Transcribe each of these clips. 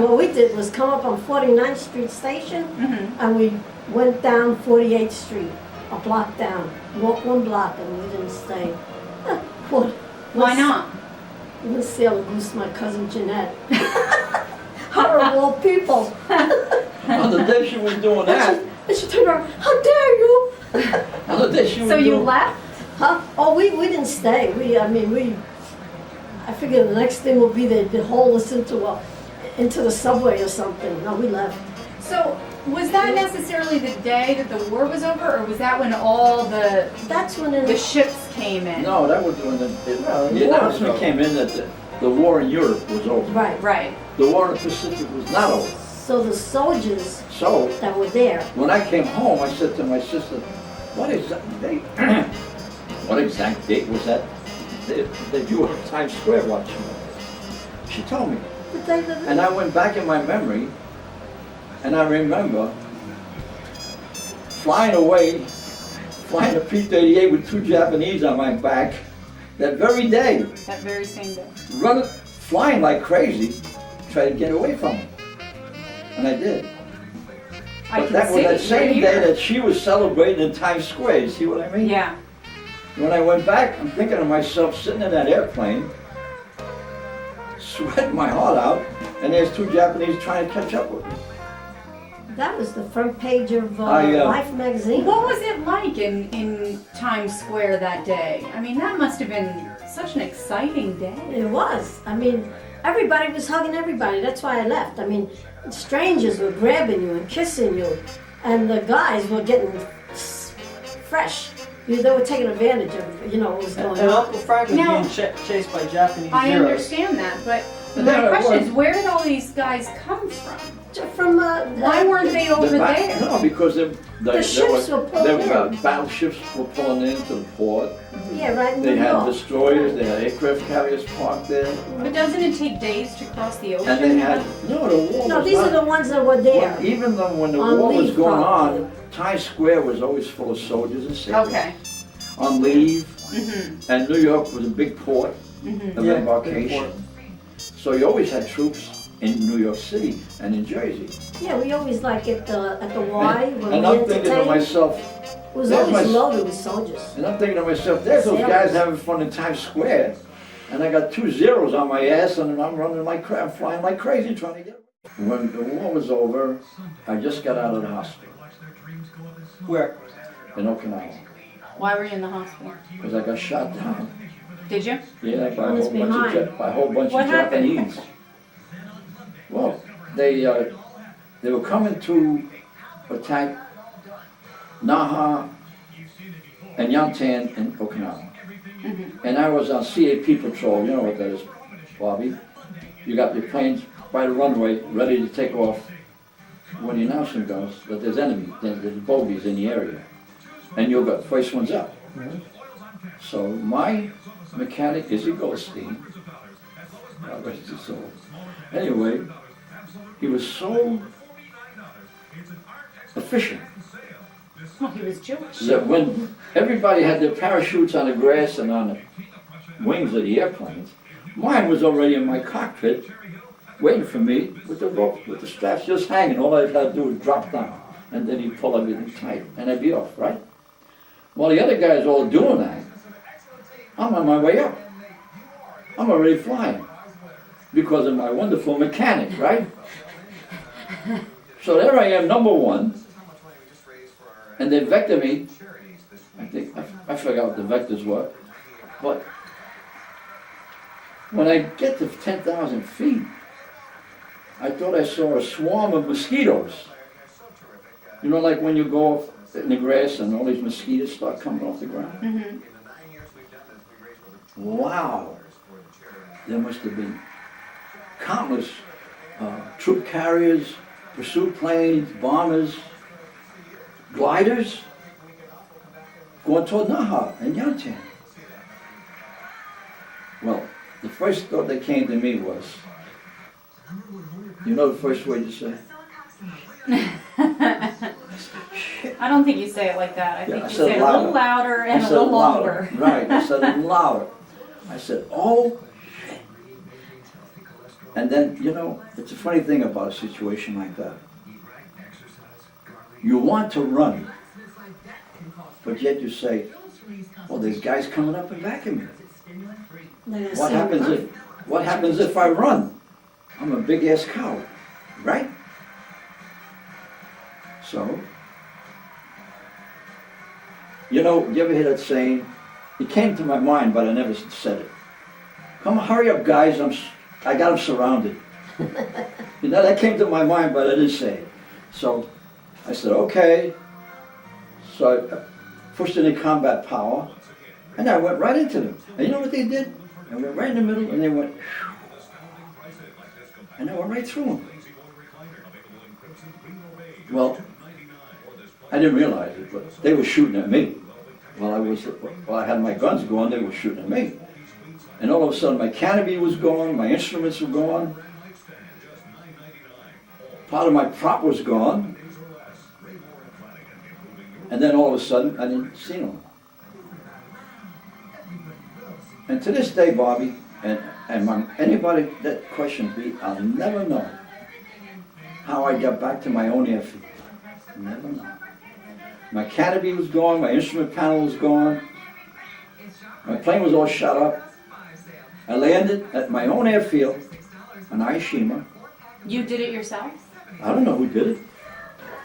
what we did was come up on 49th Street Station, and we went down 48th Street, a block down. Walk 1 block, and we didn't stay. Why not? We didn't see how to goose my cousin Jeanette. Horrible people. On the day she was doing that, And she turned around, how dare you? on the day she was So you doing... left? Huh? Oh, we didn't stay. I figured the next thing would be they'd haul us into the subway or something. No, we left. So was that necessarily the day that the war was over, or was that when all the That's when ships came in? No, that was when the announcement came in that the war in Europe was over. Right. Right. The war in the Pacific was not over. So the soldiers So, that were there, when I came home, I said to my sister, what exact date? What exact date was that you were at Times Square watching? She told me. And I went back in my memory, and I remember flying a P-38 with 2 Japanese on my back that very day, That very same day. flying like crazy, trying to get away from them. And I did. But that was that same day that she was celebrating in Times Square, you see what I mean? Yeah. When I went back, I'm thinking of myself sitting in that airplane, sweating my heart out, and there's 2 Japanese trying to catch up with me. that was the front page of I, Life magazine. What was it like in Times Square that day? I mean, that must have been such an exciting day. It was. I mean, everybody was hugging everybody. That's why I left. I mean, strangers were grabbing you and kissing you, and the guys were getting fresh. They were taking advantage of, what was going And on. Uncle Frank was Now- being chased by Japanese I heroes. understand that, but And my then it question was- is, where did all these guys come from? From Why weren't they over there? No, because The ships were pulling in. battleships were pulling into the port. Yeah, right in They New had York. destroyers, they had aircraft carriers parked there. But doesn't it take days to cross the ocean? And they had, no, the war No, was these not. are the ones that were there. Well, even though when the On war was leave, going probably. on, Times Square was always full of soldiers and sailors. Okay. On leave, Mm-hmm. and New York was a big port of Yeah, embarkation. So you always had troops in New York City and in Jersey. Yeah, we always like at the Y when And we I'm thinking to entertained. myself, It was there's always my- loaded with soldiers. and I'm thinking to myself, there's those Sailors. guys having fun in Times Square, and I got 2 zeros on my ass, and I'm running like crap, flying like crazy, trying to get away. When the war was over, I just got out of the hospital Where? in Okinawa, Why were you in the hospital? because I got shot down. Did you? Yeah, by a One is whole bunch behind. by a whole bunch What of happened? Japanese. Well, they were coming to attack Naha and Yantan in Okinawa. And I was on CAP patrol, you know what that is, Bobby. You got your planes by the runway, ready to take off. When the announcement goes that there's enemies, there's bogeys in the area. And you'll go, first one's up. So my mechanic, Izzy Goldstein, God rest his soul. Anyway, he was so efficient Well, he was Jewish. that when everybody had their parachutes on the grass and on the wings of the airplanes, mine was already in my cockpit, waiting for me with the rope, with the straps just hanging. All I had to do was drop down, and then he'd pull everything tight, and I'd be off, right? While the other guys all doing that, I'm on my way up. I'm already flying because of my wonderful mechanic, right? So there I am, number 1, and they vector me. I forgot what the vectors were, but when I get to 10,000 feet, I thought I saw a swarm of mosquitoes. You know, like when you go off in the grass and all these mosquitoes start coming off the ground? Wow! There must have been countless troop carriers, pursuit planes, bombers, gliders going toward Naha and Yantan. Well, the first thought that came to me was, you know the first word you say? I don't think you say it like that. I think I you said say it a louder. little louder I and a said little louder. longer. Right, I said it louder. I said, oh, shit. And then, you know, it's a funny thing about a situation like that. You want to run, but yet you say, "Oh, there's guys coming up and backing me. They're gonna What see me happens running. what happens if I run? I'm a big ass coward, right?" So, you know, you ever hear that saying? It came to my mind, but I never said it. "Come on, hurry up, guys! I got them surrounded." You know, that came to my mind, but I didn't say it. So I said, "Okay." So I pushed in the combat power, and I went right into them. And you know what they did? I went right in the middle, and they went, and I went right through them. Well, I didn't realize it, but they were shooting at me. While I had my guns going, they were shooting at me. And all of a sudden, my canopy was gone, my instruments were gone, part of my prop was gone, and then all of a sudden, I didn't see them. And to this day, Bobby, anybody that questions me, I'll never know how I got back to my own airfield. Never know. My canopy was gone, my instrument panel was gone, my plane was all shut up. I landed at my own airfield on Aishima. You did it yourself? I don't know who did it.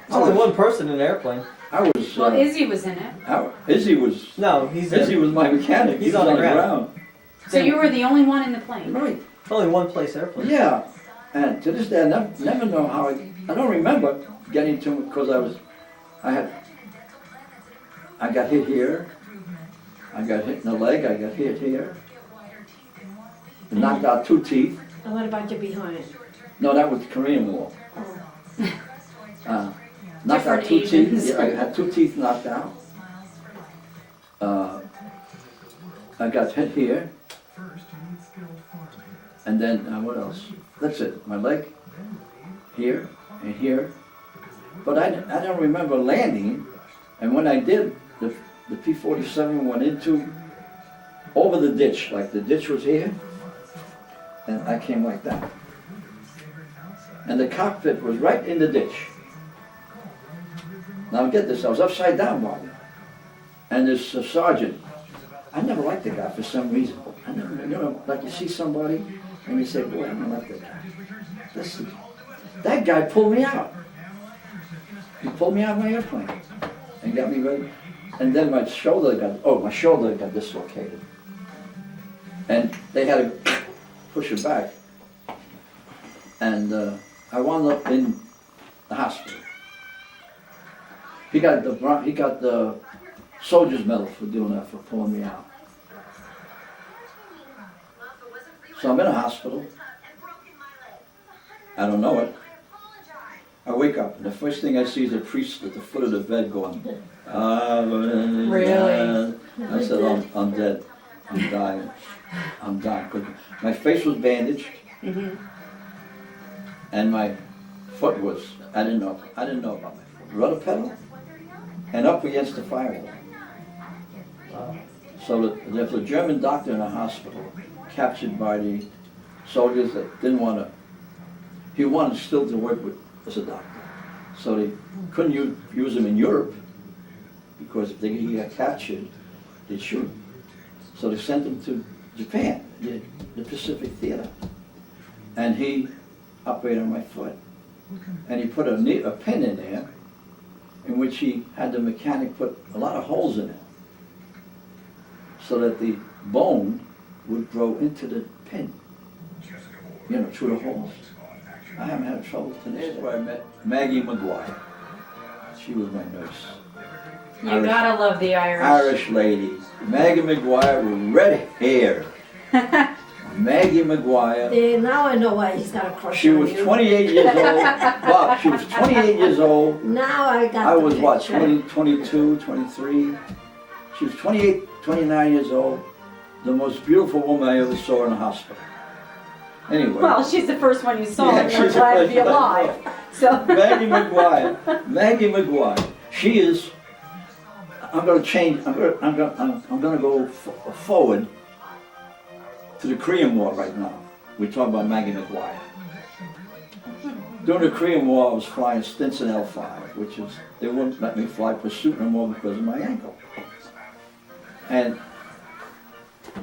There's only one person in the airplane. I was. Well, Izzy was in it. Izzy was. No, he's Izzy was my mechanic. He's on the ground. So you were the only one in the plane? Right. It's only one place airplane. Yeah. And to this day, I never know how I don't remember getting to it because I got hit here. I got hit in the leg. I got hit here. Knocked out 2 teeth. And what about your behind? No, that was the Korean War. Oh. Knocked out Different 2 Asians. teeth. Yeah, I had 2 teeth knocked out. I got hit here. And then, what else? That's it. My leg, here, and here. But I don't remember landing. And when I did, the P-47 went over the ditch. Like the ditch was here. And I came like that. And the cockpit was right in the ditch. Now get this, I was upside down, Bobby. And this sergeant, I never liked the guy for some reason. I never, you know, like you see somebody and you say, boy, I don't like that guy. Listen, that guy pulled me out. He pulled me out of my airplane and got me ready. And then my shoulder got dislocated. And they had to push it back. And I wound up in the hospital. He got the soldier's medal for doing that, for pulling me out. So I'm in a hospital. I don't know it. I wake up, and the first thing I see is a priest at the foot of the bed going, Really? I said, I'm dead. I'm dying. I'm dying. 'Cause my face was bandaged, and my foot was, I didn't know about my foot. Rudder pedal, and up against the firewall. So there's a German doctor in a hospital, captured by the soldiers that didn't want to, he wanted still to work as a doctor. So they couldn't use him in Europe, because if he got captured, they'd shoot him. So they sent him to Japan, the Pacific Theater. And he operated on my foot. And he put a pin in there, in which he had the mechanic put a lot of holes in it, so that the bone would grow into the pin, you know, through the holes. I haven't had trouble to this day. That's where I met Maggie McGuire. She was my nurse. You gotta love the Irish. Irish lady. Maggie McGuire with red hair. Maggie McGuire. Yeah, now I know why he's got a crush She on was you. 28 years old. Bob, she was 28 years old. Now I got I the was what, picture. 20, 22, 23? She was 28, 29 years old. The most beautiful woman I ever saw in a hospital. Anyway. Well, she's the first one you saw, Yeah, and you're she's the glad to first be one I alive. So. Maggie McGuire. Maggie McGuire. She is. I'm going to change. I'm going to go forward to the Korean War right now. we talk about Maggie McGuire. During the Korean War, I was flying Stinson L5, which is, they wouldn't let me fly pursuit no more because of my ankle. And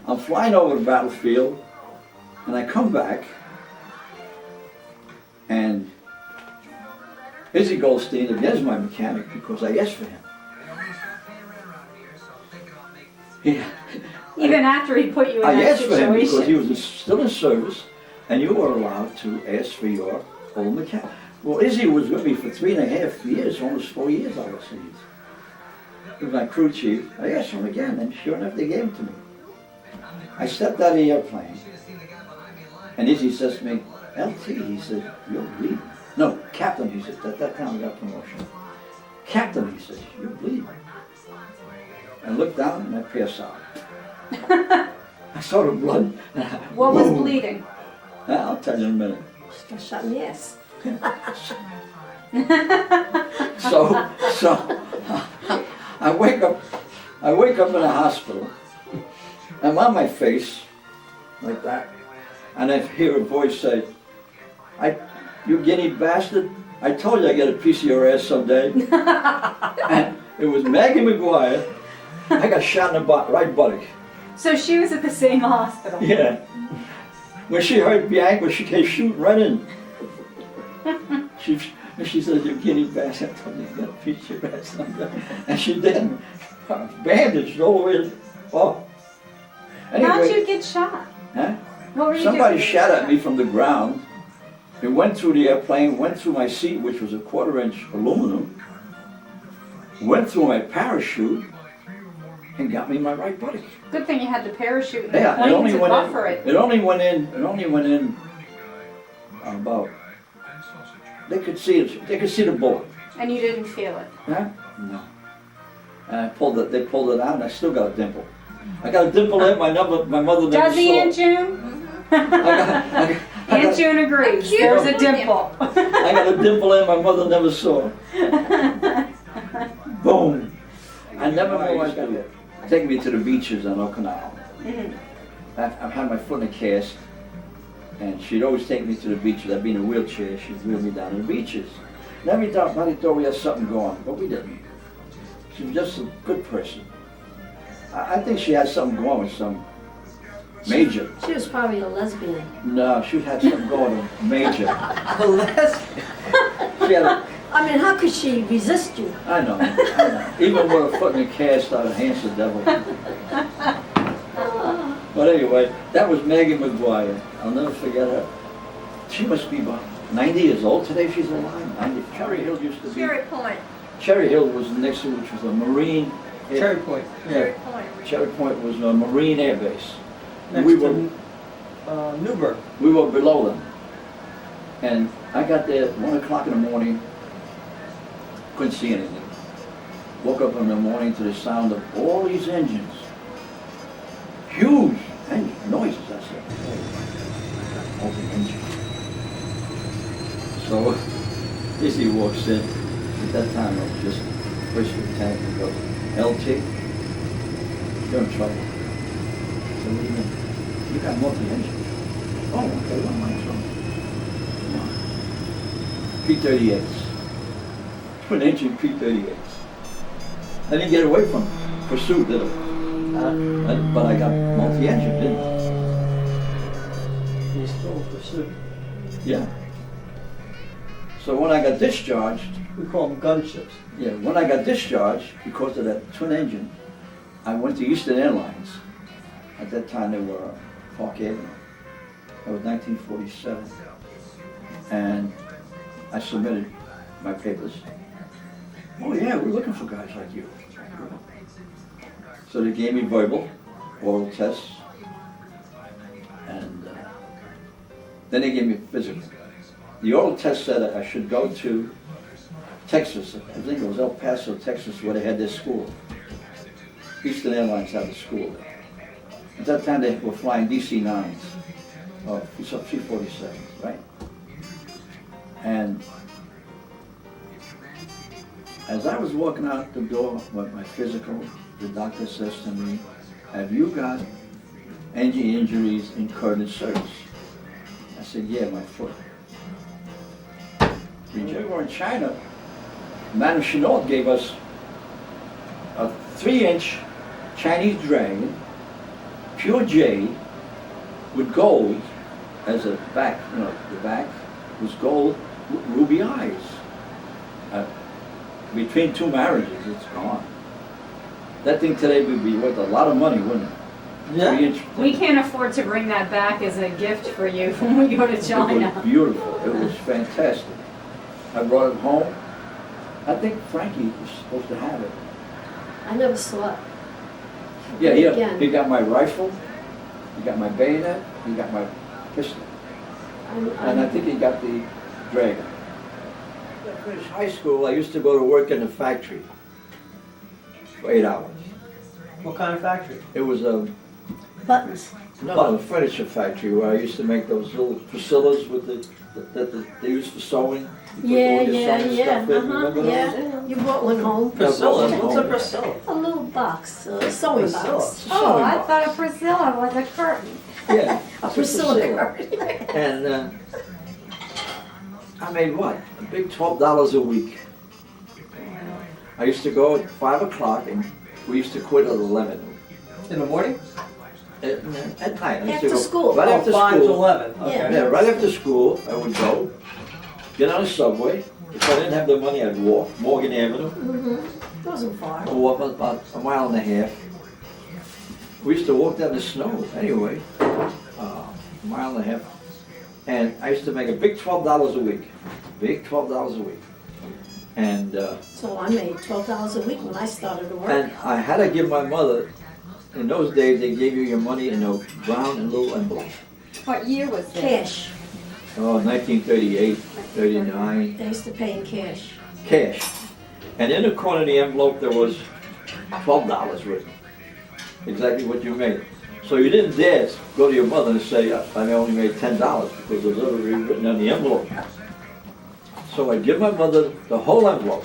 I'm flying over the battlefield, and I come back, and Izzy Goldstein, again, is my mechanic because I asked for him. Yeah. Even after he put you in I that asked for him because he situation. was still in service, and you were allowed to ask for your old mechanic. Well, Izzy was with me for 3.5 years, almost 4 years, I would say. He was my crew chief. I asked him again, and sure enough, they gave it to me. I stepped out of the airplane, and Izzy says to me, LT, he said, you're bleeding. No, Captain, he said, at that time we got promotion. Captain, he said, you're bleeding. I looked down and I passed out. I saw the blood. What was Boom. bleeding? I'll tell you in a minute. Just got shot in the ass. So I wake up in a hospital. I'm on my face, like that, and I hear a voice say, you guinea bastard, I told you I'd get a piece of your ass someday. And it was Maggie McGuire. I got shot in the right buttock. So she was at the same hospital. Yeah. When she heard Bianca, she came shooting right in. She said, you guinea bastard, I told you I'd get a piece of your ass someday. And she did. Bandaged all the way. Oh. How'd you get shot? Huh? What were you Somebody doing? shot at me from the ground. It went through the airplane, went through my seat, which was a 1/4-inch aluminum, went through my parachute, and got me in my right buttock. Good thing you had the parachute and the Yeah, plane to buffer it. It only went in about. They could see it. They could see the bullet. And you didn't feel it. Huh? No. And they pulled it out, and I still got a dimple. I got a dimple there. My mother never Does he, saw. Aunt June? I Aunt got, June agrees. Cute. There's a dimple. I got a dimple there my mother never saw. Boom. I never knew I got it. Take me to the beaches on Okinawa. I've had my foot in a cast, and she'd always take me to the beaches. I'd be in a wheelchair, she'd wheel me down to the beaches. And every time I thought we had something going, but we didn't. She was just a good person. I think she had something going with some major. She was probably a lesbian. No, she had something going with major. A lesbian. She had a, I mean, how could she resist you? I know. Even with a foot in a cast, I'd enhance the devil. But anyway, that was Maggie McGuire. I'll never forget her. She must be about 90 years old today. She's alive. 90. Cherry Hill used to be. Cherry Point. Cherry Hill was next to, which was a Marine. Cherry Point. Cherry Yeah. Point. Cherry Point was a Marine air base. Next We to Newburgh. We were below them. And I got there at 1 o'clock in the morning. Couldn't see anything. Woke up in the morning to the sound of all these engines. Huge engine noises. I said, oh, all the engines. So Izzy walks in. At that time, I was just first lieutenant and goes, LT, you're in trouble. I said, what do you mean? You got multi-engine. Oh, okay, what am I in trouble? P-38s. Twin engine P-38s. I didn't get away from pursuit, did I? But I got multi-engine, didn't I? You still pursuit. Yeah. So when I got discharged, We call them gunships. yeah, when I got discharged, because of that twin engine, I went to Eastern Airlines. At that time they were Park Avenue. That was 1947. And I submitted my papers. Oh yeah, we're looking for guys like you. So they gave me verbal, oral tests, and then they gave me physical. The oral test said I should go to Texas. I think it was El Paso, Texas, where they had their school. Eastern Airlines had a school there. At that time they were flying DC-9s, or C-47s, right? And as I was walking out the door with my physical, the doctor says to me, have you got any injuries incurred in service? said, yeah, my foot. When we were in China, Madame Chenault gave us a 3-inch Chinese dragon, pure jade, with gold as a back, the back was gold, ruby eyes. Between 2 marriages, it's gone. That thing today would be worth a lot of money, wouldn't it? Yeah. 3-inch. We can't afford to bring that back as a gift for you when we go to It was China. beautiful. It was fantastic. I brought it home. I think Frankie was supposed to have it. I never saw it. Yeah, Again. he got my rifle, he got my bayonet, he got my pistol, and I think he got the dragon. When I finished high school, I used to go to work in a factory for 8 hours. What kind of factory? It was a Buttons. furniture factory where I used to make those little Priscillas with that they use for sewing. You put all your sewing stuff in. Remember those? Yeah. You brought one home. Priscilla. Yeah, What's a Priscilla? A little box, a sewing Priscilla. box. Oh, I thought a Priscilla was a curtain. Yeah. A Priscilla curtain. And I made what? A big $12 a week. I used to go at 5 o'clock and we used to quit at 11. In the morning? At night. I used After to go school. Right Oh, after 5 to school. 11. Okay. Yeah. Yeah, right after school, I would go, get on the subway. If I didn't have the money, I'd walk Morgan Avenue. Mm-hmm. Wasn't far. I'd walk about a mile and a half. We used to walk down the snow anyway, a mile and a half. And I used to make a big $12 a week. Big $12 a week. And So I made $12 a week when I started to work. and I had to give my mother, in those days they gave you your money in a brown and little envelope. What year was this? Cash. Oh, 1938, 39, They used to pay in cash. cash. And in the corner of the envelope there was $12 written. Exactly what you made. So you didn't dare go to your mother and say, I only made $10 because it was already written on the envelope. So I'd give my mother the whole envelope.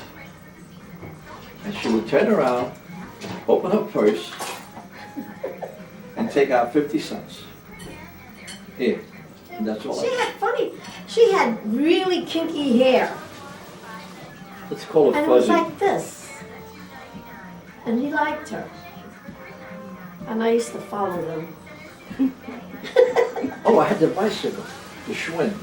And she would turn around, open her purse, and take out 50 cents. Here. And that's all She I had she had really kinky hair. Let's call it And it was fuzzy. like this. And he liked her. And I used to follow them. Oh, I had the bicycle, the Schwinn.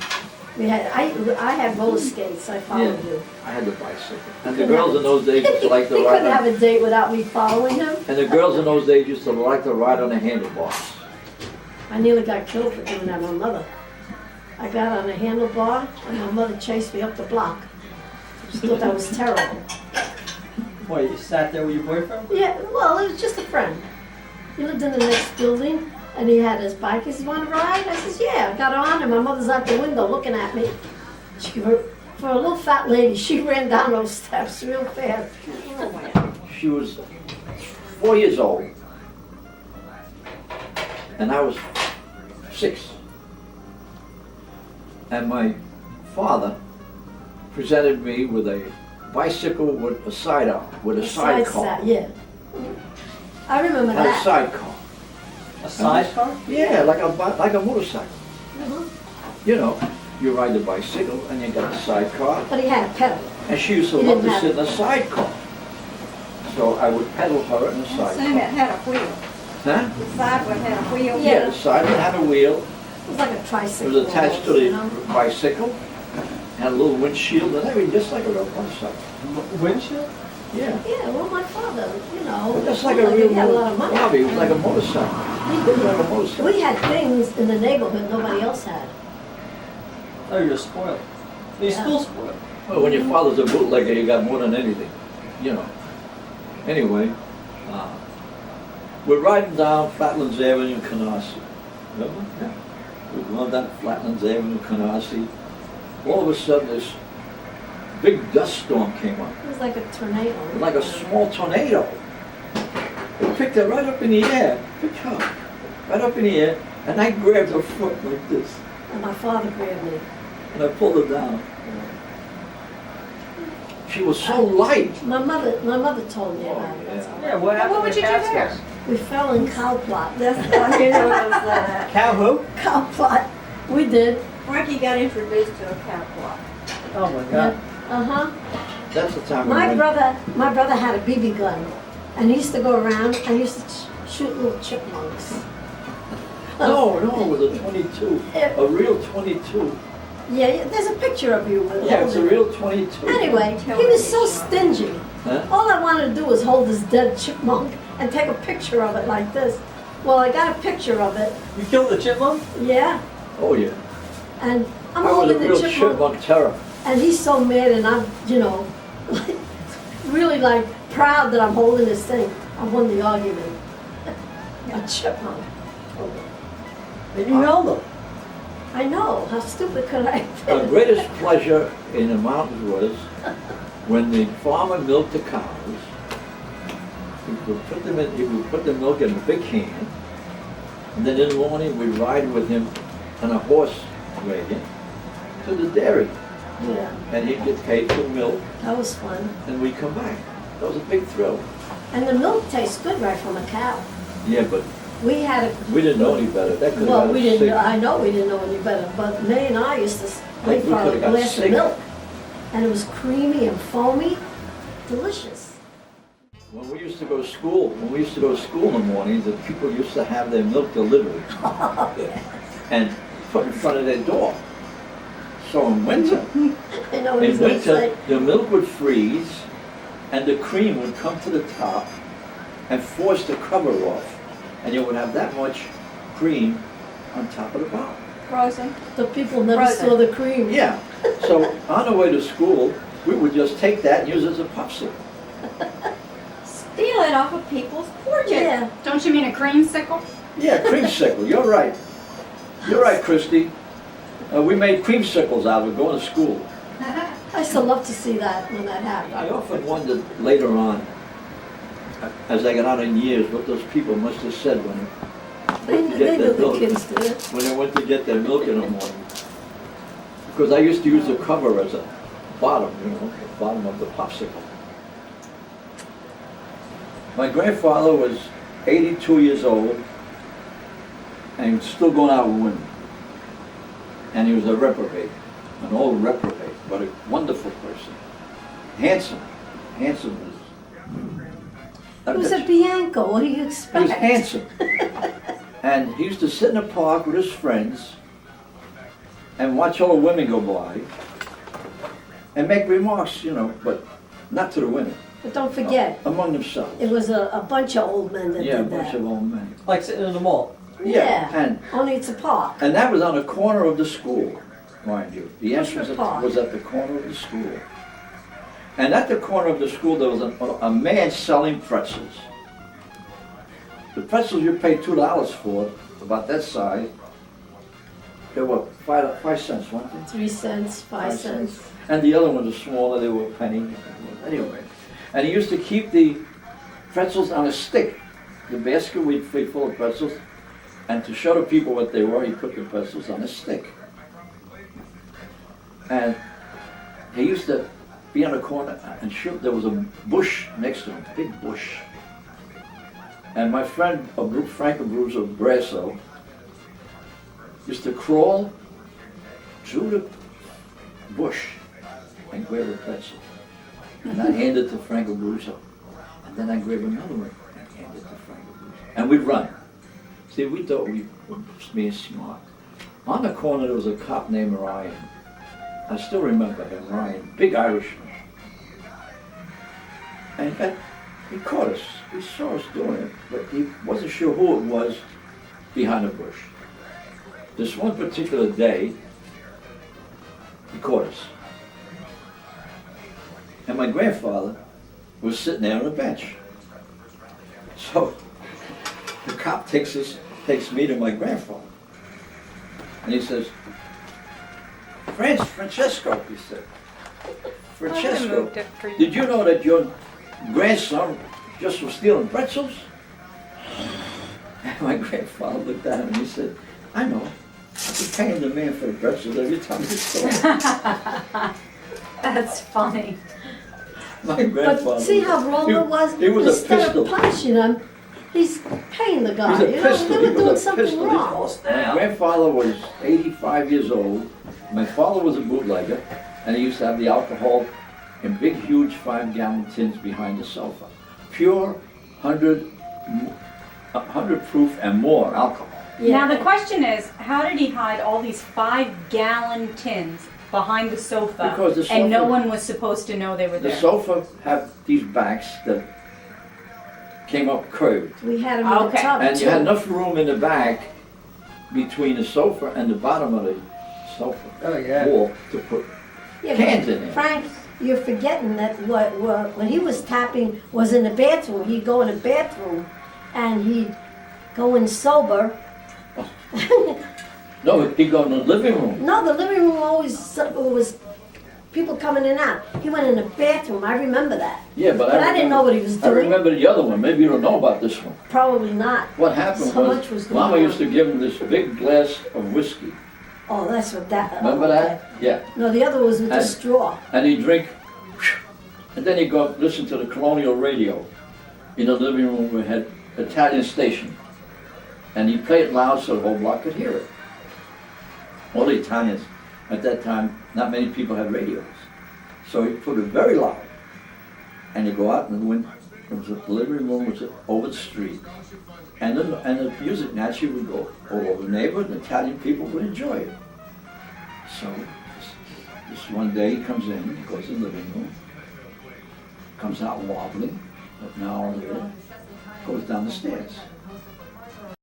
I had roller skates, I followed you. I had the bicycle. And the girls in those days used to like to He ride couldn't have on, a date without me following him. and the girls in those days used to like to ride on the handlebars. I nearly got killed for doing that, my mother. I got on a handlebar and my mother chased me up the block. She thought that was terrible. Why, you sat there with your boyfriend? Yeah, well, it was just a friend. He lived in the next building and he had his bike. He says, want to ride? I says, yeah. I got on and my mother's out the window looking at me. For a little fat lady, she ran down those steps real fast. She was 4 years old, and I was 6. And my father presented me with a bicycle with a sidecar. Yeah. I remember Had a that. sidecar. A sidecar? Yeah, like a motorcycle. Mhm. You know, you ride the bicycle and you got a sidecar. But he had a pedal. And she used to He love didn't to have sit in a sidecar. So I would pedal her in a Assume it sidecar. had a wheel. Huh? The side one had a wheel. Yeah. Yeah, the side one had a wheel. It was like a It tricycle. was attached to you the know? bicycle. Had a little windshield and everything, just like a real motorcycle. Windshield? Yeah. Yeah, well, my father, you know, Just like a real he had a lot of money. hobby. It was like a motorcycle. It was like a motorcycle. We had things in the neighborhood nobody else had. Oh, you're spoiled. You're Yeah. still spoiled. Well, when your father's a bootlegger, you got more than anything, you know. Anyway, we're riding down Flatlands Avenue in Canarsie. Remember? Yeah. We're going down Flatlands Avenue in Canarsie. All of a sudden, this big dust storm came up, It was like a tornado. like a small tornado. It picked her right up in the air, picked her up, right up in the air, and I grabbed her foot like this, And my father grabbed me. and I pulled her down. She was so light. My mother told me about it. That's all. Yeah, what happened What would to you do there? Catskills? We fell in cow plot. That's all you know what I'm saying. Cow who? Cow plot. We did. Frankie got introduced to a catwalk. Oh my God. Uh-huh. That's the time My when brother had a BB gun, and he used to go around and used to shoot little chipmunks. No, it was a 22, a real 22. Yeah, there's a picture of you with Yeah, it's a holding it. real 22. Anyway, he was so stingy. Huh? All I wanted to do was hold this dead chipmunk and take a picture of it like this. Well, I got a picture of it, You killed the chipmunk? yeah, Oh yeah, and I'm I was a holding the real chipmunk, chipmunk terror. and he's so mad, and I'm, really like proud that I'm holding this thing. I won the argument. A chipmunk. And you held them. I know, how stupid could I Our be? greatest pleasure in the mountains was when the farmer milked the cows. He would put the milk in a big can, and then in the morning we'd ride with him on a horse wagon to the dairy, Yeah, and he'd get paid for milk, that was fun. and we'd come back. That was a big thrill. And the milk tastes good right from a cow. Yeah, but We had a we didn't know any better. That could have Well, got we us didn't, sick. I know we didn't know any better, but May and I used to wait We for a could've got glass of sick. milk. And it was creamy and foamy, delicious. When we used to go to school, in the mornings, the people used to have their milk delivered Oh, yeah. and put in front of their door. So in winter, I know what he's in gonna winter, say. the milk would freeze and the cream would come to the top and force the cover off, and you would have that much cream on top of the bottle. Frozen. The people never Frozen. saw the cream. Yeah, so on the way to school, we would just take that and use it as a popsicle. Steal it off of people's porches. Yeah, Don't you mean a creamsicle? Yeah, creamsicle, you're right. You're right, Christy. We made creamsicles out of it going to school. I still love to see that when that happened. I often wondered later on, as I got out in years, what those people must have said when They went to get knew their the milk. kids did it. When they went to get their milk in the morning. Because I used to use the cover as a bottom, the bottom of the popsicle. My grandfather was 82 years old and still going out with women. And he was a reprobate, an old reprobate, but a wonderful person. Handsome. Handsome as... He was a Bianco, what do you He expect? was handsome. And he used to sit in the park with his friends and watch all the women go by and make remarks, but not to the women, But don't forget, among themselves. it was a bunch of old men that Yeah, a did bunch that. of old men. Like sitting in the mall. Yeah, Only it's a park. and that was on the corner of the school, mind you. The entrance Bushwick Park. was at the corner of the school. And at the corner of the school, there was a man selling pretzels. The pretzels you paid $2 for, about that size, they were 5 cents, weren't they? 3 cents, 5 cents. And the other ones were smaller, they were a penny. Anyway, and he used to keep the pretzels on a stick. The basket we'd fill full of pretzels, and to show the people what they were, he put the pretzels on a stick. And he used to be on the corner and shoot. There was a bush next to him, a big bush. And my friend, Frank Abruzzo Brasso, used to crawl through the bush and grab a pretzel. And I'd hand it to Frank Abruzzo. And then I'd grab another one and hand it to Frank Abruzzo. And we'd run. See, we thought we were being smart. On the corner there was a cop named Ryan. I still remember him, Ryan, big Irishman. And he caught us. He saw us doing it, but he wasn't sure who it was behind the bush. This one particular day, he caught us. And my grandfather was sitting there on a bench. So the cop takes me to my grandfather. And he says, Francesco, he said. Francesco, did you know that your grandson just was stealing pretzels? And my grandfather looked at him and he said, I know. You're paying the man for the pretzels every time you stole them. That's funny. My grandfather. But see how wrong it was? He was a Instead pistol. of punishing him, he's paying the guy. He's a You know, pistol. they He were was doing a something pistol. wrong. My grandfather was 85 years old. My father was a bootlegger, and he used to have the alcohol in big, huge 5-gallon tins behind the sofa. Pure 100 proof and more alcohol. Now the question is, how did he hide all these 5-gallon tins behind the sofa, Because the and no sofa- one was supposed to know they were The there? sofa had these backs that came up curved. We had him in the Okay. tub And you had too. enough room in the back between the sofa and the bottom of the sofa Oh, yeah. wall to put Yeah, cans but in there. Frank, you're forgetting that what he was tapping was in the bathroom. He'd go in the bathroom and he'd go in sober. No, he'd go in the living room. No, the living room always was people coming in and out. He went in the bathroom. I remember that. Yeah, but But I didn't know what he was I doing. remember the other one. Maybe you don't know about this one. Probably not. What happened So much was going Mama on. used to give him this big glass of whiskey. Oh, that's what that. Remember okay. that? Yeah. No, the other was with the And- straw. And he'd drink, and then he'd go listen to the colonial radio in the living room. We had Italian station, and he'd play it loud so the whole block could hear it. All the Italians at that time, not many people had radios, so he put it very loud, and he'd go out and when the living room was over the street, and the music naturally would go all over the neighborhood, and Italian people would enjoy it. So this one day he comes in, goes to the living room, comes out wobbling, but an hour later, goes down the stairs.